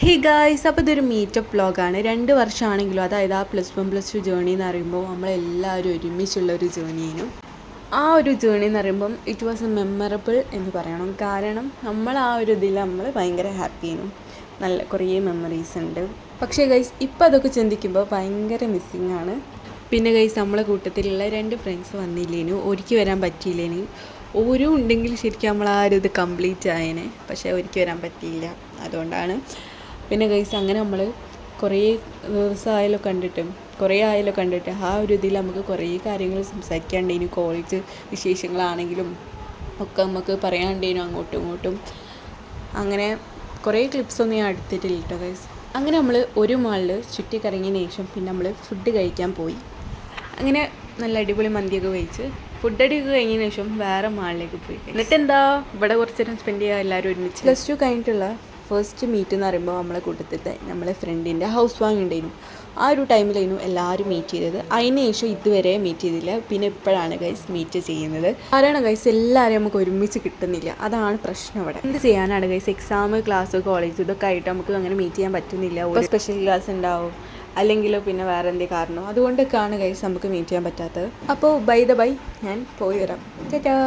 Hey guys, അപ്പോൾ ഇതൊരു meetup വ്ളോഗാണ്. 2 വർഷമാണെങ്കിലും, അതായത് ആ +1 +2 ജേർണി എന്ന് പറയുമ്പോൾ നമ്മളെല്ലാവരും ഒരുമിച്ചുള്ള ഒരു ജേർണിയേനും ആ ഒരു ജേർണി എന്ന് പറയുമ്പം ഇറ്റ് വാസ് എ മെമ്മറബിൾ എന്ന് പറയണം. കാരണം നമ്മൾ ആ ഒരു ഇതിൽ നമ്മൾ ഭയങ്കര ഹാപ്പിയേനും, നല്ല കുറേ മെമ്മറീസ് ഉണ്ട്. പക്ഷേ ഗൈസ് ഇപ്പോൾ അതൊക്കെ ചിന്തിക്കുമ്പോൾ ഭയങ്കര മിസ്സിങ് ആണ്. പിന്നെ ഗൈസ് നമ്മളെ കൂട്ടത്തിലുള്ള 2 ഫ്രണ്ട്സ് വന്നില്ലേനു, ഒരിക്കൽ വരാൻ പറ്റിയില്ലേനു. ഓരോ ഉണ്ടെങ്കിൽ ശരിക്കും നമ്മൾ ആ ഒരു ഇത് കംപ്ലീറ്റ് ആയേനെ, പക്ഷേ ഒരിക്കൽ വരാൻ പറ്റിയില്ല. അതുകൊണ്ടാണ്. പിന്നെ ഗൈസ് അങ്ങനെ നമ്മൾ കുറേ ദിവസമായാലോ കണ്ടിട്ട് ആ ഒരു ഇതിൽ നമുക്ക് കുറേ കാര്യങ്ങൾ സംസാരിക്കാണ്ടേനു. കോളേജ് വിശേഷങ്ങളാണെങ്കിലും ഒക്കെ നമുക്ക് പറയാണ്ടേനു അങ്ങോട്ടും ഇങ്ങോട്ടും. അങ്ങനെ കുറേ ക്ലിപ്സൊന്നും ഞാൻ എടുത്തിട്ടില്ല കേട്ടോ ഗൈസ്. അങ്ങനെ നമ്മൾ ഒരു മാളിൽ ചുറ്റിക്കറങ്ങിയതിന് ശേഷം പിന്നെ നമ്മൾ ഫുഡ് കഴിക്കാൻ പോയി. അങ്ങനെ നല്ല അടിപൊളി മന്തിയൊക്കെ കഴിച്ച് ഫുഡ് അടിയൊക്കെ കഴിഞ്ഞതിന് ശേഷം വേറെ മാളിലേക്ക് പോയി. എന്നിട്ട് എന്താ ഇവിടെ കുറച്ച് നേരം സ്പെൻഡ് ചെയ്യുക എല്ലാവരും ഒരുമിച്ച്. +2 കഴിഞ്ഞിട്ടുള്ള ഫസ്റ്റ് മീറ്റ് എന്ന് പറയുമ്പോൾ നമ്മളെ കൂട്ടത്തിലത്തെ നമ്മളെ ഫ്രണ്ടിൻ്റെ ഹൗസ് വാമിംഗ് ഉണ്ടായിരുന്നു. ആ ഒരു ടൈമിലായിരുന്നു എല്ലാവരും മീറ്റ് ചെയ്തത്. അതിന് ശേഷം ഇതുവരെ മീറ്റ് ചെയ്തില്ല. പിന്നെ ഇപ്പോഴാണ് ഗൈസ് മീറ്റ് ചെയ്യുന്നത്. ആരാണ് ഗൈസ്, എല്ലാവരും നമുക്ക് ഒരുമിച്ച് കിട്ടുന്നില്ല. അതാണ് പ്രശ്നം ഇവിടെ. എന്ത് ചെയ്യാനാണ് ഗൈസ്, എക്സാം, ക്ലാസ്, കോളേജ് ഇതൊക്കെ ആയിട്ട് നമുക്ക് അങ്ങനെ മീറ്റ് ചെയ്യാൻ പറ്റുന്നില്ല. ഒരു സ്പെഷ്യൽ ക്ലാസ് ഉണ്ടാവും, അല്ലെങ്കിൽ പിന്നെ വേറെ എന്തെങ്കിലും കാരണം അതുകൊണ്ടൊക്കെയാണ് ഗൈസ് നമുക്ക് മീറ്റ് ചെയ്യാൻ പറ്റാത്തത്. അപ്പോൾ ബൈ ഞാൻ പോയി വരാം. ടാറ്റാ.